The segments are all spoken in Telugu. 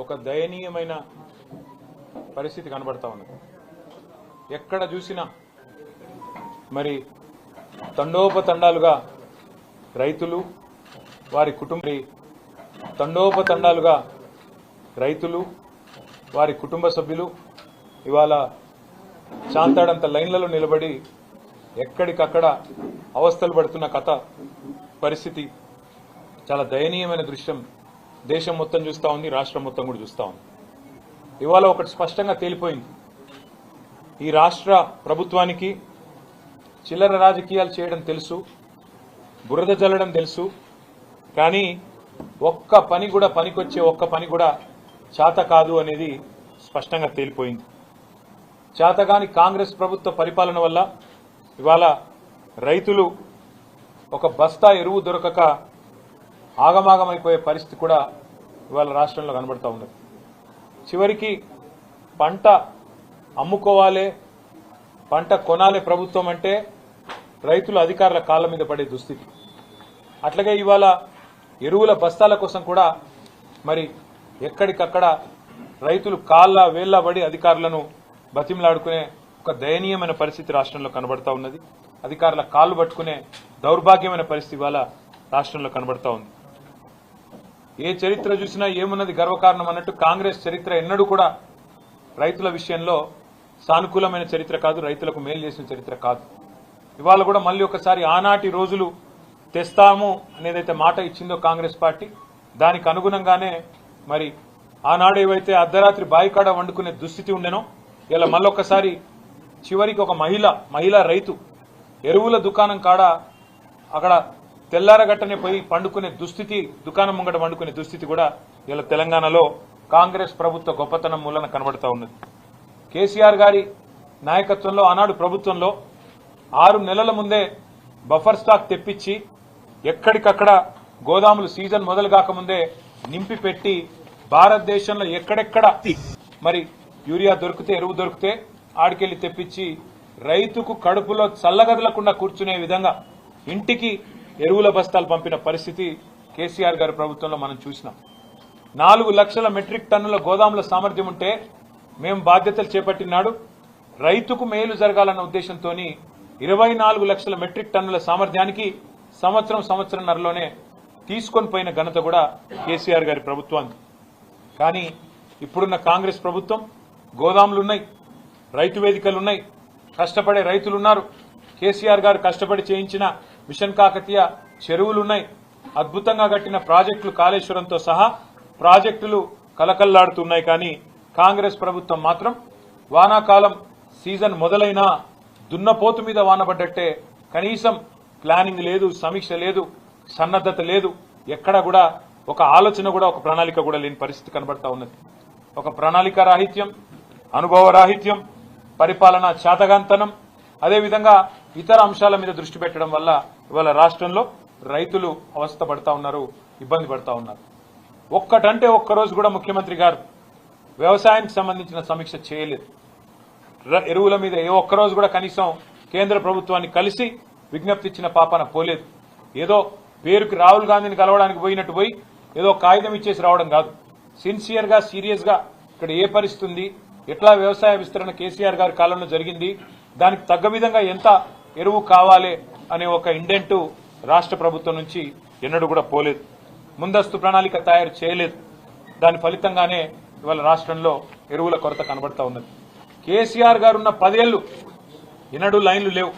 ఒక దయనీయమైన పరిస్థితి కనబడతా ఉన్నది. ఎక్కడ చూసినా మరి తండోపతండాలుగా రైతులు వారి కుటుంబ సభ్యులు ఇవాళ చాంతాడంత లైన్లలో నిలబడి ఎక్కడికక్కడ అవస్థలు పడుతున్న పరిస్థితి చాలా దయనీయమైన దృశ్యం దేశం మొత్తం చూస్తూ ఉంది, రాష్ట్రం మొత్తం కూడా చూస్తూ ఉంది. ఇవాళ ఒకటి స్పష్టంగా తేలిపోయింది. ఈ రాష్ట్ర ప్రభుత్వానికి చిల్లర రాజకీయాలు చేయడం తెలుసు, బురద జల్లడం తెలుసు, కానీ ఒక్క పని కూడా పనికొచ్చే ఒక్క పని కూడా చేత కాదు అనేది స్పష్టంగా తేలిపోయింది. చేతగాని కాంగ్రెస్ ప్రభుత్వ పరిపాలన వల్ల ఇవాళ రైతులు ఒక బస్తా ఎరువు దొరకక ఆగమాగమైపోయే పరిస్థితి కూడా ఇవాళ రాష్ట్రంలో కనబడతా ఉన్నది. చివరికి పంట అమ్ముకోవాలి, పంట కొనాలి ప్రభుత్వం అంటే రైతులు అధికారుల కాళ్ళ మీద పడే దుస్థితి. అట్లాగే ఇవాళ ఎరువుల బస్తాల కోసం కూడా మరి ఎక్కడికక్కడ రైతులు కాళ్ళ వేళ్ల పడి అధికారులను బతిమలాడుకునే ఒక దయనీయమైన పరిస్థితి రాష్ట్రంలో కనబడతా ఉన్నది. అధికారుల కాళ్ళు పట్టుకునే దౌర్భాగ్యమైన పరిస్థితి ఇవాళ రాష్ట్రంలో కనబడతా ఉంది. ఏ చరిత్ర చూసినా ఏమున్నది గర్వకారణం అన్నట్టు కాంగ్రెస్ చరిత్ర ఎన్నడూ కూడా రైతుల విషయంలో సానుకూలమైన చరిత్ర కాదు, రైతులకు మేలు చేసిన చరిత్ర కాదు. ఇవాళ కూడా మళ్ళీ ఒకసారి ఆనాటి రోజులు తెస్తాము అనేదైతే మాట ఇచ్చిందో కాంగ్రెస్ పార్టీ, దానికి అనుగుణంగానే మరి ఆనాడు ఏవైతే అర్ధరాత్రి బాయికాడ వండుకునే దుస్థితి ఉండేనో ఇలా మళ్ళొక్కసారి చివరికి ఒక మహిళా రైతు ఎరువుల దుకాణం కాడ అక్కడ తెల్లారగట్టనే పోయి పండుకునే దుస్థితి, దుకాణం ముంగట వండుకునే దుస్థితి కూడా ఇలా తెలంగాణలో కాంగ్రెస్ ప్రభుత్వ గొప్పతనం మూలన కనబడతా ఉన్నది. కేసీఆర్ గారి నాయకత్వంలో ఆనాడు ప్రభుత్వంలో 6 నెలల ముందే బఫర్ స్టాక్ తెప్పించి ఎక్కడికక్కడ గోదాములు సీజన్ మొదలు కాకముందే నింపి పెట్టి భారతదేశంలో ఎక్కడెక్కడ మరి యూరియా దొరికితే, ఎరువు దొరికితే ఆడికెళ్లి తెప్పించి రైతుకు కడుపులో చల్లగదలకుండా కూర్చునే విధంగా ఇంటికి ఎరువుల బస్తాలు పంపిన పరిస్థితి కేసీఆర్ గారి ప్రభుత్వంలో మనం చూసినాం. 4 లక్షల మెట్రిక్ టన్నుల గోదాముల సామర్థ్యం ఉంటే మేము బాధ్యతలు చేపట్టినాడు రైతుకు మేలు జరగాలన్న ఉద్దేశంతో 24 లక్షల మెట్రిక్ టన్నుల సామర్థ్యానికి సంవత్సరంన్నరలోనే తీసుకొని పోయిన ఘనత కూడా కేసీఆర్ గారి ప్రభుత్వానికి. కానీ ఇప్పుడున్న కాంగ్రెస్ ప్రభుత్వం గోదాములున్నాయి, రైతు వేదికలున్నాయి, కష్టపడే రైతులున్నారు, కేసీఆర్ గారు కష్టపడి చేయించిన మిషన్ కాకతీయ చెరువులున్నాయి, అద్భుతంగా కట్టిన ప్రాజెక్టులు కాళేశ్వరంతో సహా ప్రాజెక్టులు కలకల్లాడుతున్నాయి. కానీ కాంగ్రెస్ ప్రభుత్వం మాత్రం వానాకాలం సీజన్ మొదలైనా దున్నపోతు మీద వానబడ్డట్టే కనీసం ప్లానింగ్ లేదు, సమీక్ష లేదు, సన్నద్ధత లేదు, ఎక్కడ కూడా ఒక ఆలోచన కూడా, ఒక ప్రణాళిక కూడా లేని పరిస్థితి కనబడతా ఉన్నది. ఒక ప్రణాళిక రాహిత్యం, అనుభవ రాహిత్యం, పరిపాలన చాతగాంతనం, అదేవిధంగా ఇతర అంశాల మీద దృష్టి పెట్టడం వల్ల ఇవాళ రాష్ట్రంలో రైతులు అవస్థ పడతా ఉన్నారు, ఇబ్బంది పడతా ఉన్నారు. ఒక్కటంటే ఒక్కరోజు కూడా ముఖ్యమంత్రి గారు వ్యవసాయానికి సంబంధించిన సమీక్ష చేయలేదు. ఎరువుల మీద ఏ ఒక్కరోజు కూడా కనీసం కేంద్ర ప్రభుత్వాన్ని కలిసి విజ్ఞప్తి ఇచ్చిన పాపాన పోలేదు. ఏదో పేరుకి రాహుల్ గాంధీని కలవడానికి పోయినట్టు పోయి ఏదో కాగితం ఇచ్చేసి రావడం కాదు. సిన్సియర్ గా, సీరియస్ గా ఇక్కడ ఏ పరిస్థితి ఉంది, ఎట్లా వ్యవసాయ విస్తరణ కేసీఆర్ గారి కాలంలో జరిగింది, దానికి తగ్గ విధంగా ఎంత ఎరువు కావాలి అనే ఒక ఇండెంట్ రాష్ట్ర ప్రభుత్వం నుంచి ఎన్నడూ కూడా పోలేదు. ముందస్తు ప్రణాళిక తయారు చేయలేదు. దాని ఫలితంగానే ఇవాళ రాష్ట్రంలో ఎరువుల కొరత కనబడతా ఉన్నది. కేసీఆర్ గారు ఉన్న 10 ఏళ్లు ఎన్నడూ లైన్లు లేవు,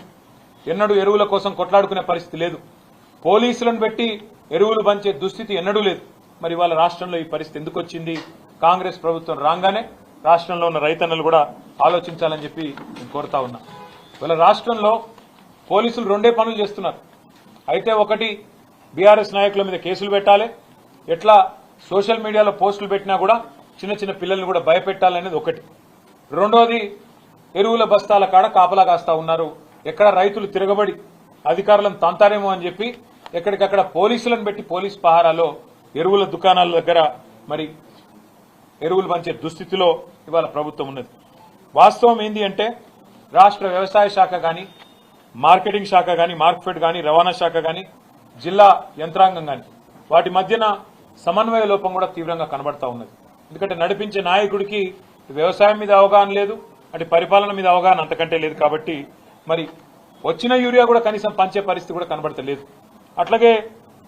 ఎన్నడూ ఎరువుల కోసం కొట్లాడుకునే పరిస్థితి లేదు, పోలీసులను పెట్టి ఎరువులు పంచే దుస్థితి ఎన్నడూ లేదు. మరి ఇవాళ రాష్ట్రంలో ఈ పరిస్థితి ఎందుకు వచ్చింది? కాంగ్రెస్ ప్రభుత్వం రాగానే రాష్ట్రంలో ఉన్న రైతన్నలు కూడా ఆలోచించాలని చెప్పి నేను కోరుతా ఉన్నా. ఇవాళ రాష్ట్రంలో పోలీసులు 2 పనులు చేస్తున్నారు. అయితే ఒకటి బీఆర్ఎస్ నాయకుల మీద కేసులు పెట్టాలి, ఎట్లా సోషల్ మీడియాలో పోస్టులు పెట్టినా కూడా చిన్న పిల్లల్ని కూడా భయపెట్టాలనేది ఒకటి. రెండోది ఎరువుల బస్తాల కాడ కాపలా కాస్తా ఉన్నారు. ఎక్కడ రైతులు తిరగబడి అధికారులను తంతారేమో అని చెప్పి ఎక్కడికక్కడ పోలీసులను పెట్టి పోలీస్ పహారాలో ఎరువుల దుకాణాల దగ్గర మరి ఎరువులు పంచే దుస్థితిలో ఇవాళ ప్రభుత్వం ఉన్నది. వాస్తవం ఏంది అంటే రాష్ట్ర వ్యవసాయ శాఖ కానీ, మార్కెటింగ్ శాఖ కానీ, మార్కెట్ కానీ, రవాణా శాఖ కానీ, జిల్లా యంత్రాంగం కానీ వాటి మధ్యన సమన్వయ లోపం కూడా తీవ్రంగా కనబడతా ఉన్నది. ఎందుకంటే నడిపించే నాయకుడికి వ్యవసాయం మీద అవగాహన లేదు, అటు పరిపాలన మీద అవగాహన అంతకంటే లేదు. కాబట్టి మరి వచ్చిన యూరియా కూడా కనీసం పంచే పరిస్థితి కూడా కనబడతలేదు. అట్లాగే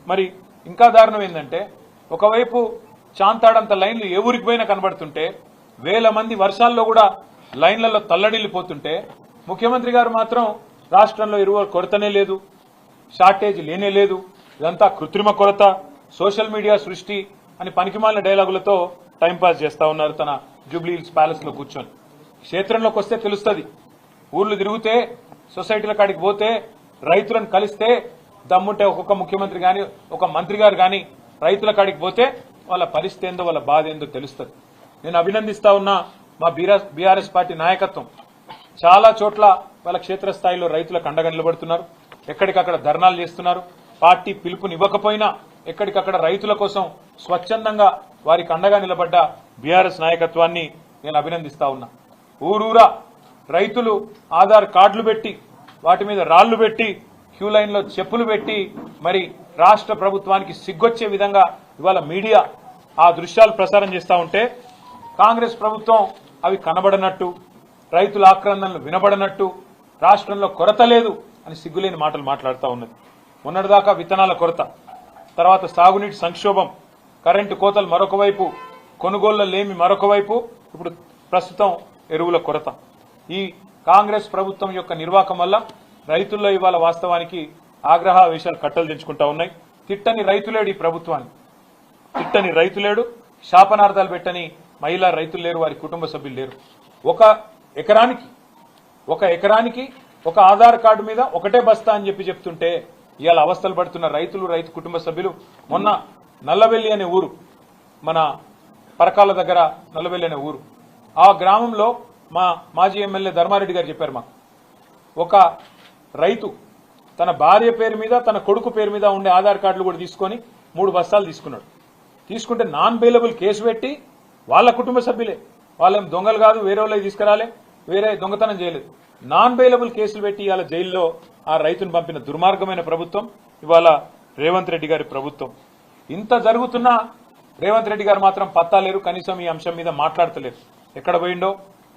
మరి ఇంకా దారుణం ఏంటంటే ఒకవైపు చాంతాడంత లైన్లు ఏ ఊరికి పోయినా కనబడుతుంటే వేల మంది వర్షాల్లో కూడా లైన్లలో తల్లడిల్లిపోతుంటే ముఖ్యమంత్రి గారు మాత్రం రాష్ట్రంలో ఎరువుల కొరతనే లేదు, షార్టేజ్ లేనే లేదు, ఇదంతా కృత్రిమ కొరత, సోషల్ మీడియా సృష్టి అని పనికిమాలిన డైలాగులతో టైంపాస్ చేస్తా ఉన్నారు తన జూబ్లీ హిల్స్ ప్యాలెస్ లో కూర్చొని. క్షేత్రంలోకి వస్తే తెలుస్తుంది, ఊర్లు తిరిగితే సొసైటీల కాడికి పోతే రైతులను కలిస్తే దమ్ముంటే ఒక్కొక్క ముఖ్యమంత్రి గాని ఒక మంత్రి గారు గాని రైతుల కాడికి పోతే వాళ్ళ పరిస్థితి ఏందో వాళ్ళ బాధ ఏందో తెలుస్తుంది. నేను అభినందిస్తా ఉన్నా మా బీఆర్ఎస్ పార్టీ నాయకత్వం చాలా చోట్ల వాళ్ళ క్షేత్రస్థాయిలో రైతులకు అండగా నిలబడుతున్నారు, ఎక్కడికక్కడ ధర్నాలు చేస్తున్నారు. పార్టీ పిలుపునివ్వకపోయినా ఎక్కడికక్కడ రైతుల కోసం స్వచ్ఛందంగా వారికి అండగా నిలబడ్డ బీఆర్ఎస్ నాయకత్వాన్ని నేను అభినందిస్తా ఉన్నా. ఊరూరా రైతులు ఆధార్ కార్డులు పెట్టి వాటి మీద రాళ్లు పెట్టి క్యూ లైన్ లో చెప్పులు పెట్టి మరి రాష్ట్ర ప్రభుత్వానికి సిగ్గొచ్చే విధంగా ఇవాళ మీడియా ఆ దృశ్యాలు ప్రసారం చేస్తా ఉంటే కాంగ్రెస్ ప్రభుత్వం అవి కనబడనట్టు, రైతుల ఆక్రందనలు వినబడనట్టు, రాష్ట్రంలో కొరత లేదు అని సిగ్గులేని మాటలు మాట్లాడుతూ ఉన్నది. మొన్నటిదాకా విత్తనాల కొరత, తర్వాత సాగునీటి సంక్షోభం, కరెంటు కోతలు మరొక వైపు, కొనుగోళ్ల లేమి మరొక వైపు, ఇప్పుడు ప్రస్తుతం ఎరువుల కొరత. ఈ కాంగ్రెస్ ప్రభుత్వం యొక్క నిర్వాహకం వల్ల రైతుల్లో ఇవాళ వాస్తవానికి ఆగ్రహావేశాలు కట్టలు తెంచుకుంటా ఉన్నాయి. తిట్టని రైతులేడు ఈ ప్రభుత్వాన్ని, తిట్టని రైతులేడు, శాపనార్థాలు పెట్టని మహిళా రైతులు లేరు, వారి కుటుంబ సభ్యులు లేరు. ఒక ఎకరానికి ఒక ఆధార్ కార్డు మీద ఒకటే బస్తా అని చెప్తుంటే ఇవాళ అవస్థలు పడుతున్న రైతులు, రైతు కుటుంబ సభ్యులు. మొన్న నల్లవెల్లి అనే ఊరు, మన పరకాల దగ్గర నల్లవెల్లి అనే ఊరు, ఆ గ్రామంలో మా మాజీ ఎమ్మెల్యే ధర్మారెడ్డి గారు చెప్పారు మాకు, ఒక రైతు తన భార్య పేరు మీద తన కొడుకు పేరు మీద ఉండే ఆధార్ కార్డులు కూడా తీసుకొని 3 బస్తాలు తీసుకున్నాడు. తీసుకుంటే నాన్ బెయిలబుల్ కేసు పెట్టి వాళ్ళ కుటుంబ సభ్యులే, వాళ్ళేం దొంగలు కాదు, వేరే వాళ్ళకి తీసుకురాలే, వేరే దొంగతనం చేయలేదు, నాన్ బెయిలబుల్ కేసులు పెట్టి ఇవాళ జైల్లో ఆ రైతును పంపిన దుర్మార్గమైన ప్రభుత్వం ఇవాళ రేవంత్ రెడ్డి గారి ప్రభుత్వం. ఇంత జరుగుతున్నా రేవంత్ రెడ్డి గారు మాత్రం పత్తా లేరు, కనీసం ఈ అంశం మీద మాట్లాడతలేరు. ఎక్కడ పోయిండో,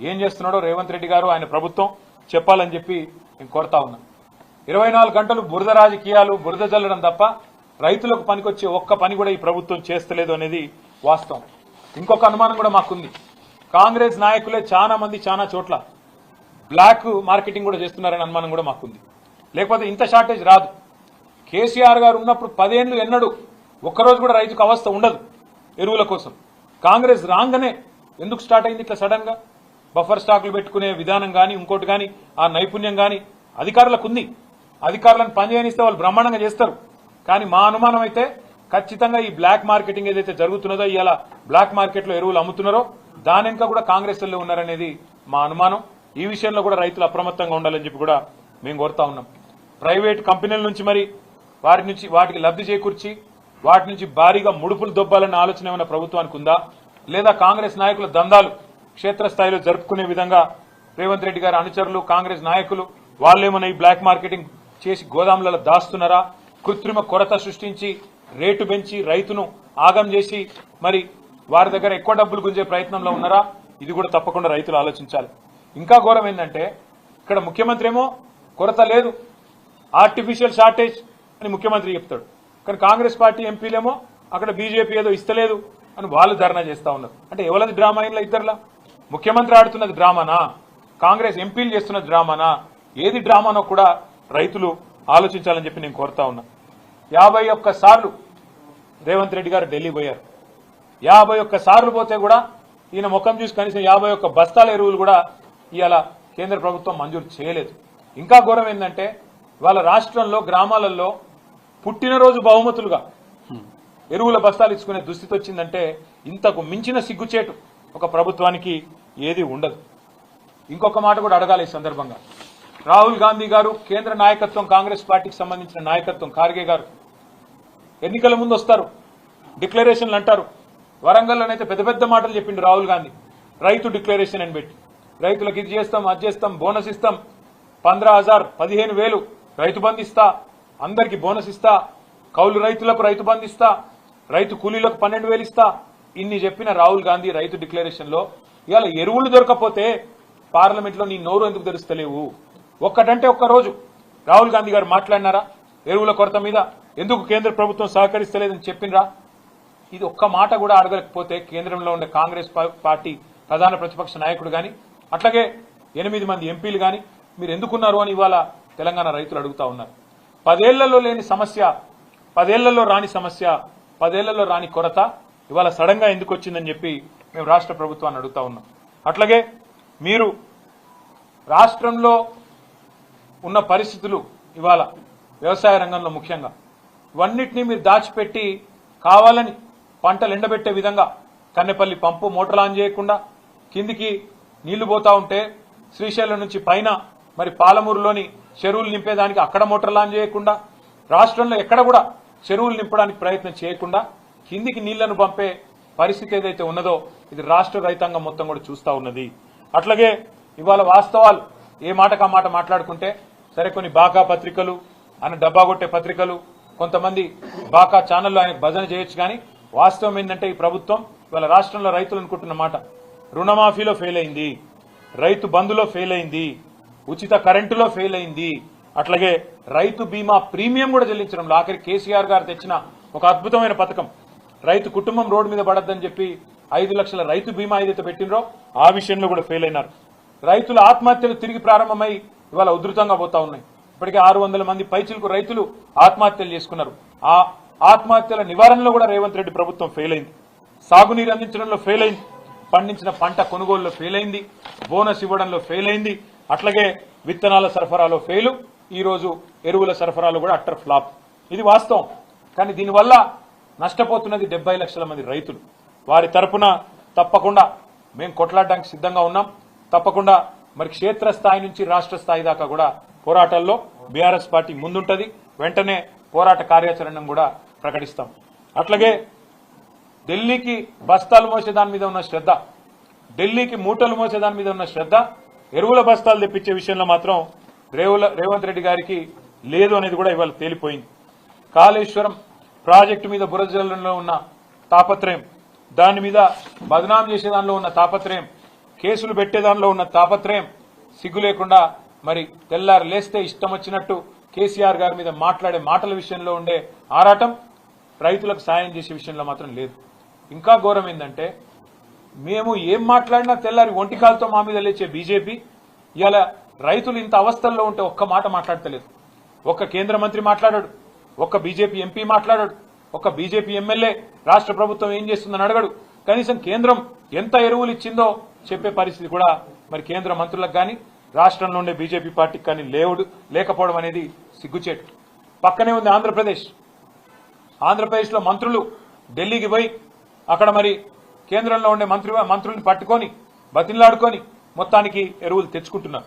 ఏం చేస్తున్నాడో రేవంత్ రెడ్డి గారు, ఆయన ప్రభుత్వం చెప్పాలని చెప్పి నేను కోరుతా ఉన్నా. 24 గంటలు బురద రాజకీయాలు, బురద జల్లడం తప్ప రైతులకు పనికొచ్చే ఒక్క పని కూడా ఈ ప్రభుత్వం చేస్తలేదు అనేది వాస్తవం. ఇంకొక అనుమానం కూడా మాకుంది, కాంగ్రెస్ నాయకులే చాలా మంది చాలా చోట్ల బ్లాక్ మార్కెటింగ్ కూడా చేస్తున్నారనే అనుమానం కూడా మాకుంది. లేకపోతే ఇంత షార్టేజ్ రాదు. కేసీఆర్ గారు ఉన్నప్పుడు 10 ఏళ్లు ఎన్నడూ ఒక్కరోజు కూడా రైతుకు అవస్థ ఉండదు ఎరువుల కోసం. కాంగ్రెస్ రాగానే ఎందుకు స్టార్ట్ అయింది ఇట్లా సడన్ గా? బఫర్ స్టాకులు పెట్టుకునే విధానం కానీ ఇంకోటి కానీ ఆ నైపుణ్యం కానీ అధికారులకు ఉంది. అధికారులను పనిచేయనిస్తే వాళ్ళు బ్రహ్మాండంగా చేస్తారు. కానీ మా అనుమానం అయితే ఖచ్చితంగా ఈ బ్లాక్ మార్కెటింగ్ ఏదైతే జరుగుతున్నదో, ఇవాళ బ్లాక్ మార్కెట్ లో ఎరువులు అమ్ముతున్నారో దాని వెనుక కూడా కాంగ్రెస్ వాళ్ళు ఉన్నారనేది మా అనుమానం. ఈ విషయంలో కూడా రైతులు అప్రమత్తంగా ఉండాలని చెప్పి కూడా మేము కోరుతా ఉన్నాం. ప్రైవేట్ కంపెనీల నుంచి మరి వాటికి లబ్ధి చేకూర్చి వాటి నుంచి భారీగా ముడుపులు దొబ్బాలన్న ఆలోచన ఏమైనా ప్రభుత్వానికి ఉందా? లేదా కాంగ్రెస్ నాయకుల దందాలు క్షేత్రస్థాయిలో జరుపుకునే విధంగా రేవంత్ రెడ్డి గారి అనుచరులు, కాంగ్రెస్ నాయకులు వాళ్ళేమన్నా ఈ బ్లాక్ మార్కెటింగ్ చేసి గోదాములలో దాస్తున్నారా? కృత్రిమ కొరత సృష్టించి రేటు పెంచి రైతును ఆగం చేసి మరి వారి దగ్గర ఎక్కువ డబ్బులు గుంజే ప్రయత్నంలో ఉన్నారా? ఇది కూడా తప్పకుండా రైతులు ఆలోచించాలి. ఇంకా ఘోరం ఏంటంటే ఇక్కడ ముఖ్యమంత్రి ఏమో కొరత లేదు, ఆర్టిఫిషియల్ షార్టేజ్ అని ముఖ్యమంత్రి చెప్తాడు. కానీ కాంగ్రెస్ పార్టీ ఎంపీలేమో అక్కడ బీజేపీ ఏదో ఇస్తలేదు అని వాళ్ళు ధర్నా చేస్తా ఉన్నారు. అంటే ఎవరిది డ్రామా అయినా ఇద్దరులా? ముఖ్యమంత్రి ఆడుతున్నది డ్రామానా, కాంగ్రెస్ ఎంపీలు చేస్తున్నది డ్రామానా? ఏది డ్రామానో కూడా రైతులు ఆలోచించాలని చెప్పి నేను కోరుతా ఉన్నా. 51 సార్లు రేవంత్ రెడ్డి గారు ఢిల్లీ పోయారు. 51 సార్లు పోతే కూడా ఈయన ముఖం చూసి కనీసం 51 బస్తాల ఎరువులు కూడా ఇవాళ కేంద్ర ప్రభుత్వం మంజూరు చేయలేదు. ఇంకా ఘోరం ఏంటంటే వాళ్ళ రాష్ట్రంలో గ్రామాలలో పుట్టినరోజు బహుమతులుగా ఎరువుల బస్తాలు ఇచ్చుకునే దుస్థితి వచ్చిందంటే ఇంతకు మించిన సిగ్గుచేటు ఒక ప్రభుత్వానికి ఏది ఉండదు. ఇంకొక మాట కూడా అడగాలి ఈ సందర్భంగా. రాహుల్ గాంధీ గారు, కేంద్ర నాయకత్వం, కాంగ్రెస్ పార్టీకి సంబంధించిన నాయకత్వం, ఖార్గే గారు ఎన్నికల ముందు వస్తారు, డిక్లరేషన్లు అంటారు. వరంగల్లోనైతే పెద్ద పెద్ద మాటలు చెప్పిండు రాహుల్ గాంధీ, రైతు డిక్లరేషన్ అని పెట్టి రైతులకు ఇది చేస్తాం, అది చేస్తాం, బోనస్ ఇస్తాం, 15,000 15,000 రైతు బంధు ఇస్తా, అందరికి బోనస్ ఇస్తా, కౌలు రైతులకు రైతు బంధు ఇస్తా, రైతు కూలీలకు 12,000 ఇస్తా, ఇన్ని చెప్పిన రాహుల్ గాంధీ రైతు డిక్లరేషన్ లో ఇవాళ ఎరువులు దొరకపోతే పార్లమెంట్ లో నీ నోరు ఎందుకు తెరుస్తలేవు? ఒక్కటంటే ఒక్క రోజు రాహుల్ గాంధీ గారు మాట్లాడినారా? ఎరువుల కొరత మీద ఎందుకు కేంద్ర ప్రభుత్వం సహకరిస్తలేదని చెప్పినరా? ఇది ఒక్క మాట కూడా అడగలేకపోతే కేంద్రంలో ఉండే కాంగ్రెస్ పార్టీ ప్రధాన ప్రతిపక్ష నాయకుడు గాని అట్లాగే 8 మంది ఎంపీలు గాని మీరు ఎందుకున్నారు అని ఇవాళ తెలంగాణ రైతులు అడుగుతా ఉన్నారు. 10 ఏళ్లలో లేని సమస్య, 10 ఏళ్లలో రాని సమస్య, 10 ఏళ్లలో రాని కొరత ఇవాళ సడన్ గా ఎందుకు వచ్చిందని చెప్పి మేము రాష్ట్ర ప్రభుత్వాన్ని అడుగుతా ఉన్నాం. అట్లాగే మీరు రాష్ట్రంలో ఉన్న పరిస్థితులు ఇవాళ వ్యవసాయ రంగంలో ముఖ్యంగా ఇవన్నిటినీ మీరు దాచిపెట్టి కావాలని పంటలు ఎండబెట్టే విధంగా కన్నెపల్లి పంపు మోటార్ ఆన్ చేయకుండా కిందికి నీళ్లు పోతా ఉంటే శ్రీశైలం నుంచి పైన మరి పాలమూరులోని చెరువులు నింపేదానికి అక్కడ మోటార్లు ఆన్ చేయకుండా రాష్ట్రంలో ఎక్కడ కూడా చెరువులు నింపడానికి ప్రయత్నం చేయకుండా కిందికి నీళ్లను పంపే పరిస్థితి ఏదైతే ఉన్నదో ఇది రాష్ట్ర రైతాంగం మొత్తం కూడా చూస్తా ఉన్నది. అట్లాగే ఇవాళ వాస్తవాలు ఏ మాటకా మాట మాట్లాడుకుంటే సరే కొన్ని బాకా పత్రికలు ఆయన డబ్బా కొట్టే పత్రికలు కొంతమంది బాకా ఛానల్లో ఆయన భజన చేయొచ్చు కానీ వాస్తవం ఏంటంటే ఈ ప్రభుత్వం ఇవాళ రాష్ట్రంలో రైతులు అనుకుంటున్న మాట రుణమాఫీలో ఫెయిల్ అయింది, రైతు బంధులో ఫెయిల్ అయింది, ఉచిత కరెంటులో ఫెయిల్ అయింది, అట్లాగే రైతు బీమా ప్రీమియం కూడా చెల్లించడంలో ఆఖరి కేసీఆర్ గారు తెచ్చిన ఒక అద్భుతమైన పథకం రైతు కుటుంబం రోడ్డు మీద పడద్దని చెప్పి 5 లక్షల రైతు బీమా ఏదైతే పెట్టినరో ఆ విషయంలో కూడా ఫెయిల్ అయినారు. రైతుల ఆత్మహత్యలు తిరిగి ప్రారంభమై ఇవాళ ఉధృతంగా పోతా ఉన్నాయి. ఇప్పటికే 600 మంది పైచిలకు రైతులు ఆత్మహత్యలు చేసుకున్నారు. ఆ ఆత్మహత్యల నివారణలో కూడా రేవంత్ రెడ్డి ప్రభుత్వం ఫెయిల్ అయింది. సాగునీరు అందించడంలో ఫెయిల్ అయింది, పండించిన పంట కొనుగోలులో ఫెయిల్ అయింది, బోనస్ ఇవ్వడంలో ఫెయిల్ అయింది, అట్లాగే విత్తనాల సరఫరాలో ఫెయిల్, ఈ రోజు ఎరువుల సరఫరాలో కూడా అట్టర్ ఫ్లాప్. ఇది వాస్తవం. కానీ దీనివల్ల నష్టపోతున్నది 70 లక్షల మంది రైతులు. వారి తరపున తప్పకుండా మేము కొట్లాడడానికి సిద్ధంగా ఉన్నాం. తప్పకుండా మరి క్షేత్రస్థాయి నుంచి రాష్ట్ర స్థాయి దాకా కూడా పోరాటాల్లో బీఆర్ఎస్ పార్టీ ముందుంటది. వెంటనే పోరాట కార్యాచరణను కూడా ప్రకటిస్తాం. అట్లాగే ఢిల్లీకి బస్తాలు మోసే దాని మీద ఉన్న శ్రద్ధ, ఢిల్లీకి మూటలు మోసే దాని మీద ఉన్న శ్రద్ధ ఎరువుల బస్తాలు తెప్పించే విషయంలో మాత్రం రేవంత్ రెడ్డి గారికి లేదు అనేది కూడా ఇవాళ తేలిపోయింది. కాళేశ్వరం ప్రాజెక్టు మీద బురదజల్లంలో ఉన్న తాపత్రయం, దాని మీద బదనాం చేసే దానిలో ఉన్న తాపత్రయం, కేసులు పెట్టే దానిలో ఉన్న తాపత్రయం, సిగ్గు లేకుండా మరి తెల్లారు లేస్తే ఇష్టం వచ్చినట్టు కేసీఆర్ గారి మీద మాట్లాడే మాటల విషయంలో ఉండే ఆరాటం రైతులకు సాయం చేసే విషయంలో మాత్రం లేదు. ఇంకా ఘోరం ఏంటంటే మేము ఏం మాట్లాడినా తెల్లారి ఒంటికాలతో మా మీద లేచే బీజేపీ ఇవాళ రైతులు ఇంత అవస్థల్లో ఉంటే ఒక్క మాట మాట్లాడతలేదు. ఒక్క కేంద్ర మంత్రి మాట్లాడాడు, ఒక్క బీజేపీ ఎంపీ మాట్లాడాడు, ఒక్క బీజేపీ ఎమ్మెల్యే రాష్ట్ర ప్రభుత్వం ఏం చేస్తుందని అడగడు. కనీసం కేంద్రం ఎంత ఎరువులు ఇచ్చిందో చెప్పే పరిస్థితి కూడా మరి కేంద్ర మంత్రులకు కానీ రాష్ట్రంలో ఉండే బీజేపీ పార్టీకి కానీ లేకపోవడం అనేది సిగ్గుచేటు. పక్కనే ఉంది ఆంధ్రప్రదేశ్. ఆంధ్రప్రదేశ్లో మంత్రులు ఢిల్లీకి పోయి అక్కడ మరి కేంద్రంలో ఉండే మంత్రుల్ని పట్టుకొని బతిన్లాడుకొని మొత్తానికి ఎరువులు తెచ్చుకుంటున్నారు.